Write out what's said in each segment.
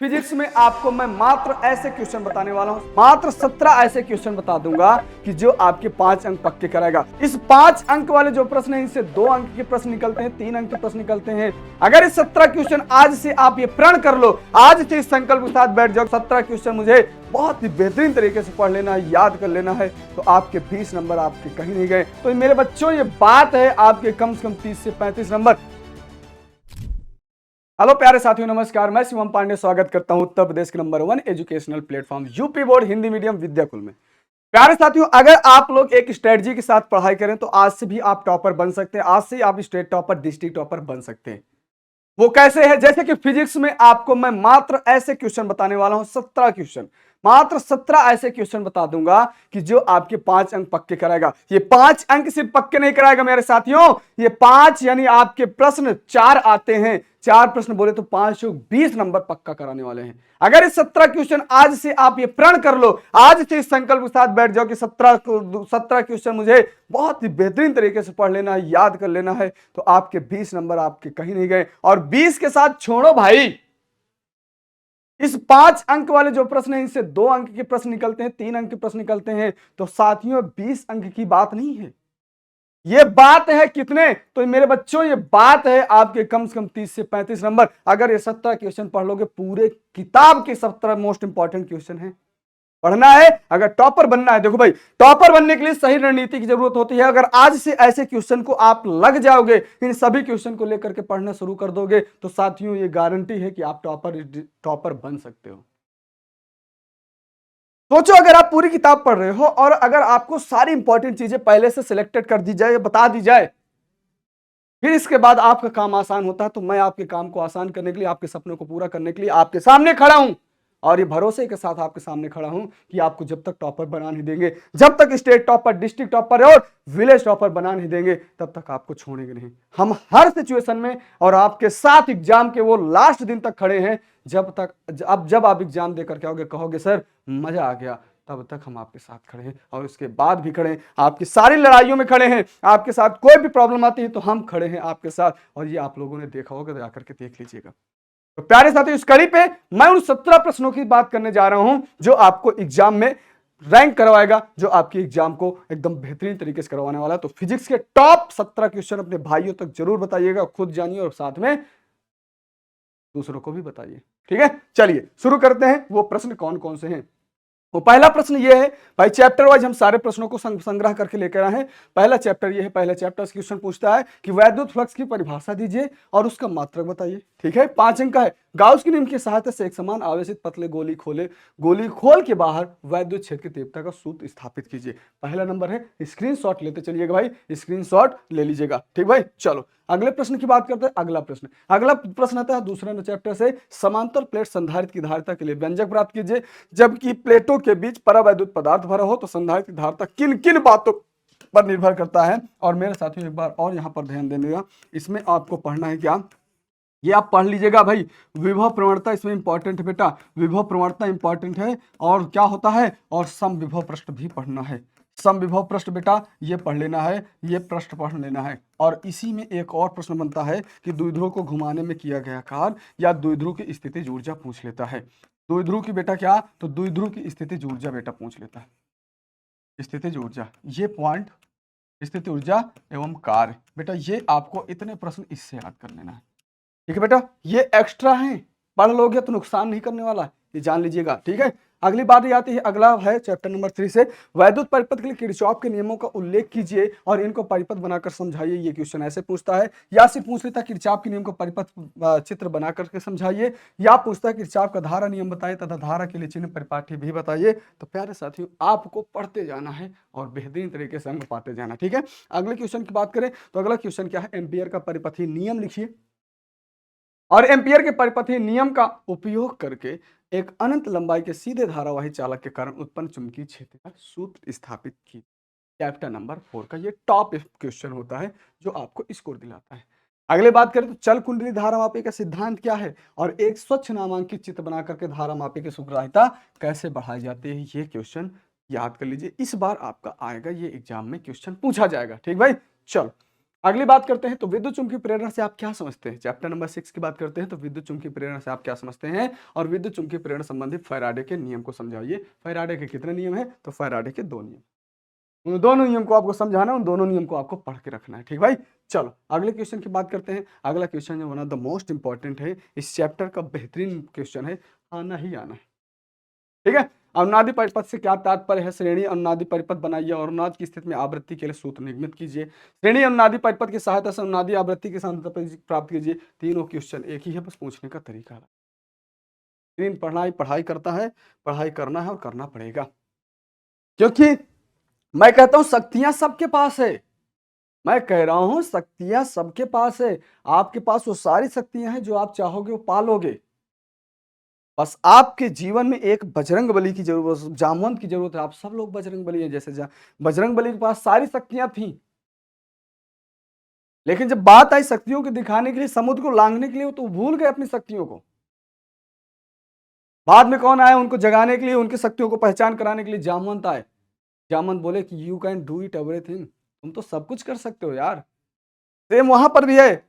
Physics में आपको मैं मात्र ऐसे क्वेश्चन बताने वाला हूं, मात्र 17 ऐसे क्वेश्चन बता दूंगा कि जो आपके 5 अंक पक्के कराएगा। इस 5 अंक वाले जो प्रश्न है इनसे 2 अंक के प्रश्न निकलते हैं, 3 अंक के प्रश्न निकलते हैं। अगर इस 17 क्वेश्चन आज से आप ये प्रण कर लो, आज से इस संकल्प के साथ बैठ जाओ, 17 क्वेश्चन मुझे बहुत ही बेहतरीन तरीके से पढ़ लेना है, याद कर लेना है, तो आपके 20 नंबर आपके कहीं नहीं गए। तो मेरे बच्चों ये बात है आपके कम से कम 30 से 35 नंबर। हेलो प्यारे साथियों, नमस्कार। मैं शिवम पांडे स्वागत करता हूं उत्तर प्रदेश के number 1 educational platform UP board Hindi medium Vidyakul में। प्यारे साथियों, अगर आप लोग एक स्ट्रेटजी के साथ पढ़ाई करें तो आज से भी आप टॉपर बन सकते हैं। आज से आप स्टेट टॉपर, डिस्ट्रिक्ट टॉपर बन सकते हैं। वो कैसे है? जैसे कि फिजिक्स में आपको मैं मात्र ऐसे क्वेश्चन बताने वाला हूं, 17 क्वेश्चन, मात्र 17 ऐसे क्वेश्चन बता दूंगा कि जो आपके 5 अंक पक्के कराएगा। ये 5 अंक सिर्फ पक्के नहीं कराएगा मेरे साथियों, ये 5 यानी आपके प्रश्न 4 आते हैं, 4 प्रश्न बोले तो 5 20 नंबर पक्का कराने वाले हैं। अगर इस 17 क्वेश्चन आज से आप ये प्रण कर लो, आज से इस संकल्प के साथ बैठ जाओ कि 17 क्वेश्चन मुझे बहुत ही बेहतरीन तरीके से पढ़ लेना है, याद कर लेना है, तो आपके 20 नंबर आपके कहीं नहीं गए। और 20 के साथ छोड़ो भाई, इस 5 अंक वाले जो प्रश्न है इनसे 2 अंक के प्रश्न निकलते हैं, 3 अंक के प्रश्न निकलते हैं। तो साथियों 20 अंक की बात नहीं है, ये बात है कितने? तो मेरे बच्चों ये बात है आपके कम से कम 30 से 35 नंबर। अगर ये 17 क्वेश्चन पढ़ लोगे, पूरे किताब के 17 मोस्ट इंपॉर्टेंट क्वेश्चन है, पढ़ना है। अगर टॉपर बनना है, देखो भाई, टॉपर बनने के लिए सही रणनीति की जरूरत होती है। अगर आज से ऐसे क्वेश्चन को आप लग जाओगे, इन सभी क्वेश्चन को लेकर के पढ़ना शुरू कर दोगे, तो साथियों ये गारंटी है कि आप टॉपर बन सकते हो। सोचो, अगर आप पूरी किताब पढ़ रहे हो और अगर आपको सारी इंपॉर्टेंट चीजें पहले से सिलेक्टेड कर दी जाए, बता दी जाए, फिर इसके बाद आपका काम आसान होता है। तो मैं आपके काम को आसान करने के लिए, आपके सपनों को पूरा करने के लिए आपके सामने खड़ा हूं, और ये भरोसे के साथ आपके सामने खड़ा हूं कि आपको जब तक टॉपर बना नहीं देंगे, जब तक स्टेट टॉपर, डिस्ट्रिक्ट टॉपर और विलेज टॉपर बना नहीं देंगे, तब तक आपको छोड़ेंगे नहीं। हम हर सिचुएशन में और आपके साथ एग्जाम के वो लास्ट दिन तक खड़े हैं, जब आप एग्जाम देकर के आओगे, कहोगे सर मजा आ गया, तब तक हम आपके साथ खड़े हैं। और उसके बाद भी खड़े हैं, आपकी सारी लड़ाइयों में खड़े हैं, आपके साथ कोई भी प्रॉब्लम आती है तो हम खड़े हैं आपके साथ। और ये आप लोगों ने देखा होगा, जाकर के देख लीजिएगा। तो प्यारे साथियों, इस कड़ी पे मैं उन 17 प्रश्नों की बात करने जा रहा हूं जो आपको एग्जाम में रैंक करवाएगा, जो आपके एग्जाम को एकदम बेहतरीन तरीके से करवाने वाला है। तो फिजिक्स के टॉप 17 क्वेश्चन अपने भाइयों तक जरूर बताइएगा, खुद जानिए और साथ में दूसरों को भी बताइए। ठीक है, चलिए शुरू करते हैं। वो प्रश्न कौन कौन से हैं? वो पहला प्रश्न ये है भाई, चैप्टर वाइज हम सारे प्रश्नों को संग्रह करके लेकर आए हैं। पहला चैप्टर ये है, पहला चैप्टर क्वेश्चन पूछता है कि वैद्युत फ्लक्स की परिभाषा दीजिए और उसका मात्रक बताइए। ठीक है, 5 अंक का है। गाउस के नियम की सहायता से एक समान आवेशित पतले गोली खोल के बाहर वैद्युत क्षेत्र की तीव्रता का सूत्र स्थापित कीजिए। पहला नंबर है, स्क्रीनशॉट लेते चलिएगा भाई, स्क्रीनशॉट ले लीजिएगा। ठीक भाई, चलो अगले प्रश्न की बात करते हैं। अगला प्रश्न आता है दूसरा चैप्टर से, समांतर प्लेट संधारित्र की धारिता के लिए व्यंजक प्राप्त कीजिए। जबकि प्लेटों के बीच परावैद्युत पदार्थ भरा हो तो संधारित्र की धारिता किन किन बातों पर निर्भर करता है? और मेरे साथियों एक बार और यहां पर ध्यान देने, इसमें आपको पढ़ना है क्या, ये आप पढ़ लीजिएगा भाई। विभव प्रवणता इसमें इंपॉर्टेंट है बेटा, विभव प्रवणता इंपॉर्टेंट है। और क्या होता है, और सम विभव पृष्ठ भी पढ़ना है। सम विभव पृष्ठ बेटा ये पढ़ लेना है, ये पृष्ठ पढ़ लेना है। और इसी में एक और प्रश्न बनता है कि द्विध्रुव को घुमाने में किया गया कार्य या द्विध्रुव की स्थितिज ऊर्जा पूछ लेता है। द्विध्रुव की बेटा क्या, तो द्विध्रुव की स्थितिज ऊर्जा बेटा पूछ लेता है, स्थितिज ऊर्जा, ये पॉइंट, स्थिति ऊर्जा एवं कार्य। बेटा ये आपको इतने प्रश्न इससे याद कर लेना है। ठीक है बेटा, ये एक्स्ट्रा है, पढ़ लोगे तो नुकसान नहीं करने वाला है, ये जान लीजिएगा। ठीक है, अगली बात ये आती है, अगला है चैप्टर नंबर 3 से, वैद्युत परिपथ के लिए किरचॉफ के नियमों का उल्लेख कीजिए और इनको परिपथ बनाकर समझाइए। ये क्वेश्चन ऐसे पूछता है, या सिर्फ पूछ लेता है किरचॉफ के नियम को परिपथ चित्र बना करके समझाइए, या पूछता है किरचॉफ का धारा नियम बताइए तथा धारा के लिए चिन्ह परिपाठी भी बताइए। तो प्यारे साथियों, आपको पढ़ते जाना है और बेहतरीन तरीके से अंक पाते जाना। ठीक है, अगले क्वेश्चन की बात करें तो अगला क्वेश्चन क्या है, एम्पियर का परिपथीय नियम लिखिए और एम्पियर के परिपथीय नियम का उपयोग करके एक अनंत लंबाई के सीधे धारावाही चालक के कारण उत्पन्न चुंबकीय क्षेत्र का सूत्र स्थापित की। चैप्टर नंबर 4 का ये टॉप क्वेश्चन होता है जो आपको स्कोर दिलाता है। अगले बात करें तो चल कुंडली धारा मापी का सिद्धांत क्या है और एक स्वच्छ नामांकित चित्र बना करके धारा मापी की सुग्राह्यता कैसे बढ़ाई जाती है, ये क्वेश्चन याद कर लीजिए। इस बार आपका आएगा, ये एग्जाम में क्वेश्चन पूछा जाएगा। ठीक भाई, चलो अगली बात करते हैं तो विद्युत चुंबकीय प्रेरण से आप क्या समझते हैं। चैप्टर नंबर 6 की बात करते हैं तो विद्युत चुंबकीय प्रेरण से आप क्या समझते हैं और विद्युत चुंबकीय प्रेरण संबंधित फैराडे के नियम को समझाइए। फैराडे के कितने नियम है, तो फैराडे के 2 नियम। उन दोनों नियम को आपको समझाना है, उन दोनों नियम को आपको पढ़ के रखना है। ठीक भाई, चलो अगले क्वेश्चन की बात करते हैं। अगला क्वेश्चन जो one of the most important है, इस चैप्टर का बेहतरीन क्वेश्चन है, आना ही आना है। ठीक है, अनुनादी परिपथ से क्या तात्पर्य है। श्रेणी अनुनादी परिपथ बनाइए और अनुनाद की स्थिति में आवृत्ति के लिए सूत्र निगमित कीजिए। श्रेणी अनुनादी परिपथ की सहायता से अनुनादी आवृत्ति की सांद्रता प्राप्त कीजिए। तीनों क्वेश्चन एक ही है, बस पूछने का तरीका है। तीन पढ़ाई करता है, पढ़ाई करना है और करना पड़ेगा, क्योंकि मैं कहता हूं शक्तियां सबके पास है। मैं कह रहा हूं शक्तियां सबके पास है। आपके पास वो सारी शक्तियां हैं जो आप चाहोगे वो पालोगे। बस आपके जीवन में एक बजरंग बली की जरूरत, जामवंत की जरूरत है। आप सब लोग बजरंग बली हैं, जैसे बजरंग बली के पास सारी शक्तियां थी, लेकिन जब बात आई शक्तियों को दिखाने के लिए, समुद्र को लांघने के लिए, तो भूल गए अपनी शक्तियों को। बाद में कौन आया उनको जगाने के लिए, उनकी शक्तियों को पहचान कराने के लिए? जामवंत आए। जामवंत बोले कि you can do it everything, तुम तो सब कुछ कर सकते हो यार। सेम वहां पर भी है,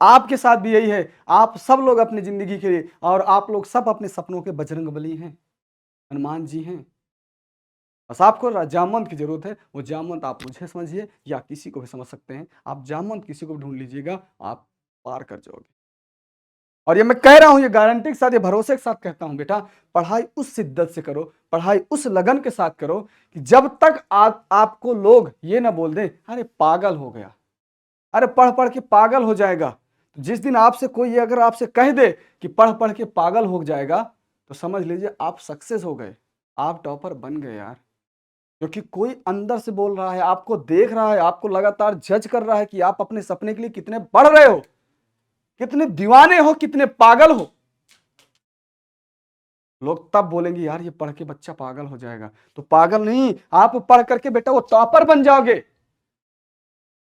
आपके साथ भी यही है। आप सब लोग अपनी जिंदगी के लिए, और आप लोग सब अपने सपनों के बजरंग बली हैं, हनुमान जी हैं। बस आपको जामवंत की जरूरत है। वो जामवंत आप मुझे समझिए या किसी को भी समझ सकते हैं। आप जामवंत किसी को भी ढूंढ लीजिएगा, आप पार कर जाओगे। और ये मैं कह रहा हूं, ये गारंटी के साथ, ये भरोसे के साथ कहता हूं, बेटा पढ़ाई उस शिद्दत से करो, पढ़ाई उस लगन के साथ करो कि जब तक आपको लोग ये ना बोल दें अरे पागल हो गया, अरे पढ़ पढ़ के पागल हो जाएगा। तो जिस दिन आपसे कोई अगर आपसे कह दे कि पढ़ पढ़ के पागल हो जाएगा, तो समझ लीजिए आप सक्सेस हो गए, आप टॉपर बन गए यार। क्योंकि कोई अंदर से बोल रहा है, आपको देख रहा है, आपको लगातार जज कर रहा है कि आप अपने सपने के लिए कितने बढ़ रहे हो, कितने दीवाने हो, कितने पागल हो। लोग तब बोलेंगे यार ये पढ़ के बच्चा पागल हो जाएगा। तो पागल नहीं, आप पढ़ करके बेटा वो टॉपर बन जाओगे।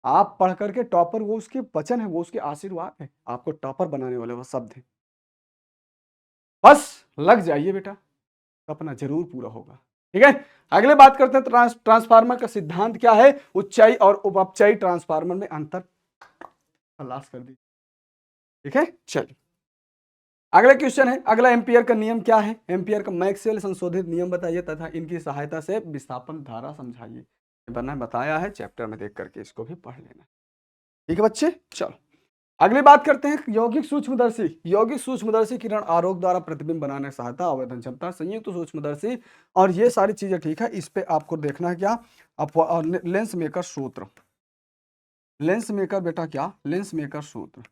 आप पढ़ करके टॉपर, वो उसके वचन है, वो उसके आशीर्वाद है, आपको टॉपर बनाने वाले वो शब्द है। बस लग जाइए बेटा, सपना जरूर पूरा होगा। ठीक है, अगले बात करते हैं ट्रांसफार्मर का सिद्धांत क्या है, उच्चाई और उपचाई ट्रांसफार्मर में अंतर तलाश कर दीजिए। ठीक है, चलिए अगला क्वेश्चन है। अगला एम्पियर का नियम क्या है, एम्पियर का मैक्सवेल संशोधित नियम बताइए तथा इनकी सहायता से विस्थापन धारा समझाइए। मैंने बताया है, चैप्टर में देख करके इसको भी पढ़ लेना। ठीक है बच्चे, चलो अगली बात करते हैं। यौगिक सूक्ष्मदर्शी, यौगिक सूक्ष्मदर्शी किरण आरोप द्वारा प्रतिबिंब बनाने की सहायता, आवेदन क्षमता, संयुक्त सूक्ष्मदर्शी, और ये सारी चीजें ठीक है। इस पे आपको देखना है क्या, लेंस मेकर सूत्र, लेंस मेकर बेटा क्या, लेंस मेकर सूत्र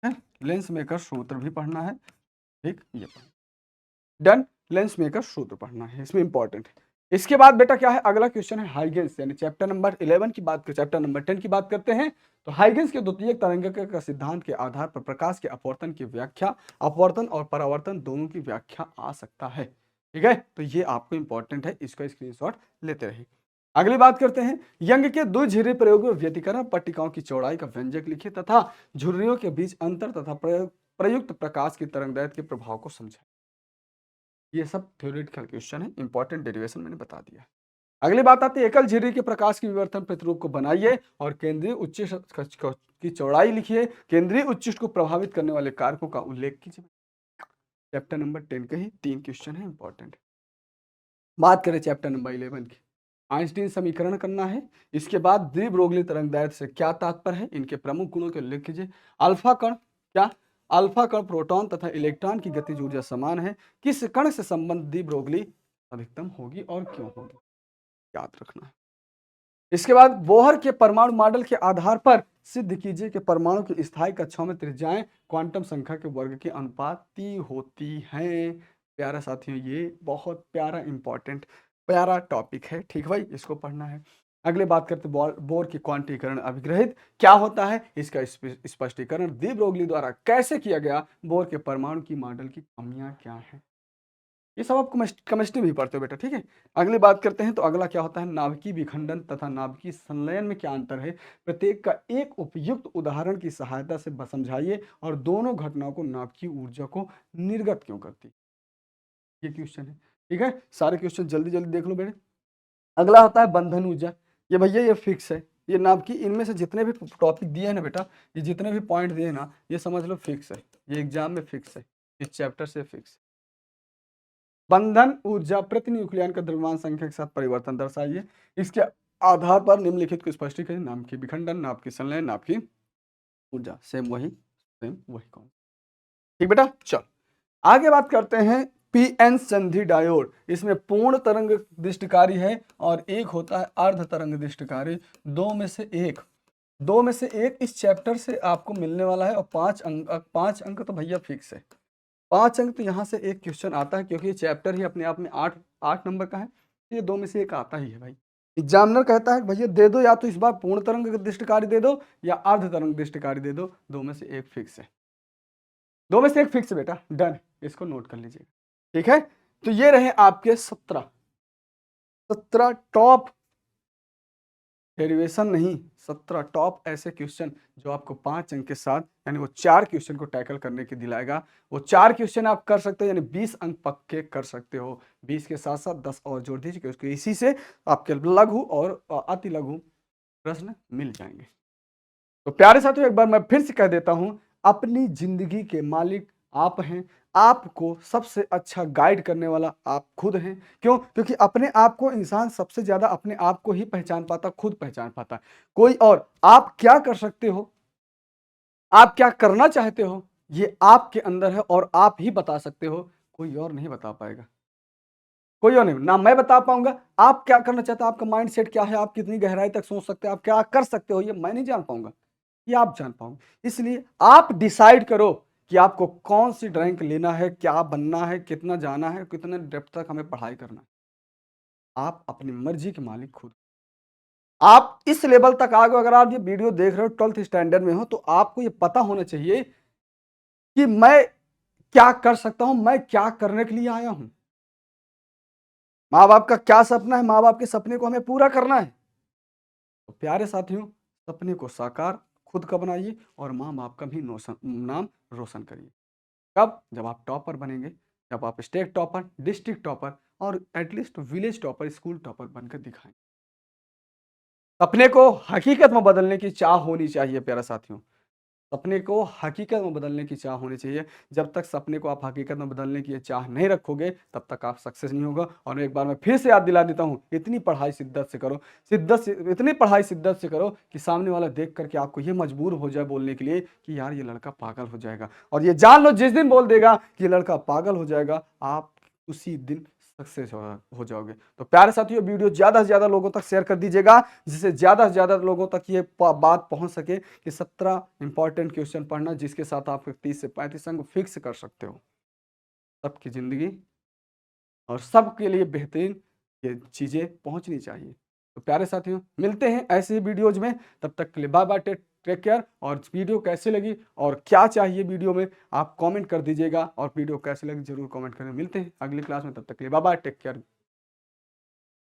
है, लेंस मेकर सूत्र भी पढ़ना है। ठीक, ये डन, लेंस मेकर सूत्र पढ़ना है, इसमें इंपॉर्टेंट है। इसके बाद बेटा क्या है, अगला क्वेश्चन है हाइगेंस, यानी चैप्टर नंबर 11 की बात, चैप्टर नंबर 10 की बात करते हैं। तो हाइगेंस के द्वितीयक तरंगक का सिद्धांत के आधार पर प्रकाश के अपवर्तन की व्याख्या, अपवर्तन और परावर्तन दोनों की व्याख्या आ सकता है। ठीक है, तो ये आपको इंपॉर्टेंट है, इसका स्क्रीनशॉट लेते रहिए। अगली बात करते हैं, यंग के दो झिर्री प्रयोग में व्यतिकरण पट्टिकाओं की चौड़ाई का व्यंजक लिखिए तथा झुर्रियों के बीच अंतर तथा प्रयुक्त प्रकाश की तरंगदैर्घ्य के प्रभाव को समझाइए। ये सब थ्योरेटिकल क्वेश्चन है, इंपॉर्टेंट डेरिवेशन मैंने बता दिया। अगली बात आती है, एकल झिर्री के प्रकाश की विवर्तन प्रतिरूप को बनाइए और केंद्रीय उच्चिष्ट की चौड़ाई लिखिए। केंद्रीय उच्चिष्ट को प्रभावित करने वाले कारकों का उल्लेख कीजिए। चैप्टर नंबर 10 के ही 3 क्वेश्चन है, इंपॉर्टेंट। बात करें चैप्टर नंबर 11 की, आइंस्टीन समीकरण करना है। इसके बाद द्विब्रोगली तरंगदैर्घ्य से क्या तात्पर्य है, इनके प्रमुख गुणों के उल्लेख कीजिए। अल्फा कण क्या, अल्फा कण प्रोटॉन तथा इलेक्ट्रॉन की गतिज ऊर्जा समान है, किस कण से संबंध द्विब्रोगली अधिकतम होगी और क्यों होगी, याद रखना है। इसके बाद बोहर के परमाणु मॉडल के आधार पर सिद्ध कीजिए कि परमाणु की स्थायी कक्षाओं में त्रिज्याएं क्वांटम संख्या के वर्ग के अनुपाती होती हैं। प्यारा साथियों, ये बहुत प्यारा इंपॉर्टेंट प्यारा टॉपिक है। ठीक भाई, इसको पढ़ना है। अगले बात करते बोर की क्वांटीकरण अभिग्रहित क्या होता है, इसका स्पष्टीकरण दी ब्रोगली द्वारा कैसे किया गया, बोर के परमाणु की मॉडल की कमियां क्या है। ये सब आप केमिस्ट्री भी पढ़ते हो बेटा। ठीक है, अगली बात करते हैं। तो अगला क्या होता है, नाभिकीय विखंडन तथा नाभिकीय संलयन में क्या अंतर है, प्रत्येक का एक उपयुक्त उदाहरण की सहायता से समझाइए और दोनों घटनाओं को नाभिकीय ऊर्जा को निर्गत क्यों करती, ये क्वेश्चन है। ठीक है, सारे क्वेश्चन जल्दी जल्दी देख लो बेटे। अगला होता है बंधन ऊर्जा, ये भैया ये फिक्स है, ये नाम की इनमें से जितने भी टॉपिक दिए हैं ना बेटा, ये जितने भी पॉइंट दिए ना, ये समझ लो फिक्स है, ये एग्जाम में फिक्स है, इस चैप्टर से फिक्स। बंधन ऊर्जा प्रति न्यूक्लियन का द्रव्यमान संख्या के साथ परिवर्तन दर्शाइए। इसके आधार पर निम्नलिखित को स्पष्टीकरण, नाम की विखंडन, नाम की संलयन, नाम की ऊर्जा। सेम वही कौन। ठीक बेटा, चल आगे बात करते हैं पीएन संधि डायोड। इसमें पूर्ण तरंग दृष्टिकारी है और एक होता है अर्ध तरंग दृष्टिकारी। दो में से एक इस चैप्टर से आपको मिलने वाला है और 5 अंक तो भैया फिक्स है। 5 अंक तो यहाँ से एक क्वेश्चन आता है, क्योंकि ये चैप्टर ही अपने आप में 8 नंबर का है। ये 2 में से एक आता ही है भाई। एग्जामिनर कहता है भैया दे दो, या तो इस बार पूर्ण तरंग दृष्टिकारी दे दो या अर्ध तरंग दृष्टिकारी दे दो, 2 में से एक फिक्स है। 2 में से एक फिक्स बेटा, डन, इसको नोट कर लीजिए। ठीक है, तो ये रहे आपके 17 टॉप डेरिवेशन नहीं, 17 टॉप ऐसे क्वेश्चन जो आपको 5 अंक के साथ, यानी वो 4 क्वेश्चन को टैकल करने की दिलाएगा। वो 4 क्वेश्चन आप कर सकते हो, यानी 20 अंक पक्के कर सकते हो। 20 के साथ साथ 10 और जोड़ दीजिए, क्योंकि इसी से आपके लघु और अति लघु प्रश्न मिल जाएंगे। तो प्यारे साथियों, एक बार मैं फिर से कह देता हूं, अपनी जिंदगी के मालिक आप हैं। आपको सबसे अच्छा गाइड करने वाला आप खुद हैं। क्यों? क्योंकि अपने आप को इंसान सबसे ज्यादा अपने आप को ही पहचान पाता, खुद पहचान पाता। कोई और, आप क्या कर सकते हो, आप क्या करना चाहते हो, ये आपके अंदर है और आप ही बता सकते हो, कोई और नहीं बता पाएगा। कोई और नहीं, ना मैं बता पाऊंगा। आप क्या करना चाहते हो, आपका माइंड सेट क्या है, आप कितनी गहराई तक सोच सकते हो, आप क्या कर सकते हो, ये मैं नहीं जान पाऊंगा, ये आप जान पाओगे। इसलिए आप डिसाइड करो कि आपको कौन सी रैंक लेना है, क्या बनना है, कितना जाना है, कितने डेप्थ तक हमें पढ़ाई करना है। आप अपनी मर्जी के मालिक खुद। आप इस लेवल तक आ गए, अगर आप ये वीडियो देख रहे हो 12th स्टैंडर्ड में हो, तो आपको ये पता होना चाहिए कि मैं क्या कर सकता हूं, मैं क्या करने के लिए आया हूं। माँ बाप का क्या सपना है, माँ बाप के सपने को हमें पूरा करना है। तो प्यारे साथियों, सपने को साकार खुद का बनाइए और माँ बाप का भी नाम रोशन करिए। कब? जब आप टॉपर बनेंगे, जब आप स्टेट टॉपर, डिस्ट्रिक्ट टॉपर और at least village topper, school topper बनकर दिखाएं। सपने को हकीकत में बदलने की चाह होनी चाहिए प्यारे साथियों। सपने को हकीकत में बदलने की चाह होनी चाहिए। जब तक सपने को आप हकीकत में बदलने की चाह नहीं रखोगे, तब तक आप सक्सेस नहीं होगा। और एक बार मैं फिर से याद दिला देता हूं, इतनी पढ़ाई शिद्दत से करो, इतनी पढ़ाई शिद्दत से करो कि सामने वाला देख करके आपको ये मजबूर हो जाए बोलने के लिए कि यार ये लड़का पागल हो जाएगा। और ये जान लो, जिस दिन बोल देगा कि ये लड़का पागल हो जाएगा, आप उसी दिन सक्सेस हो जाओगे। तो प्यारे साथियों, वीडियो ज्यादा से ज्यादा लोगों तक शेयर कर दीजिएगा, जिससे ज्यादा से ज्यादा लोगों तक ये बात पहुंच सके कि 17 इंपॉर्टेंट क्वेश्चन पढ़ना, जिसके साथ आप 30 से 35 अंक फिक्स कर सकते हो। सबकी जिंदगी और सबके लिए बेहतरीन ये चीजें पहुंचनी चाहिए। तो प्यारे साथियों, मिलते हैं ऐसे ही वीडियोज में, तब तक के लिए बाय बाय, टेक केयर। और वीडियो कैसी लगी और क्या चाहिए वीडियो में, आप कमेंट कर दीजिएगा, और वीडियो कैसी लगी जरूर कमेंट करें। मिलते हैं अगली क्लास में, तब तक के लिए बाय बाय, टेक केयर।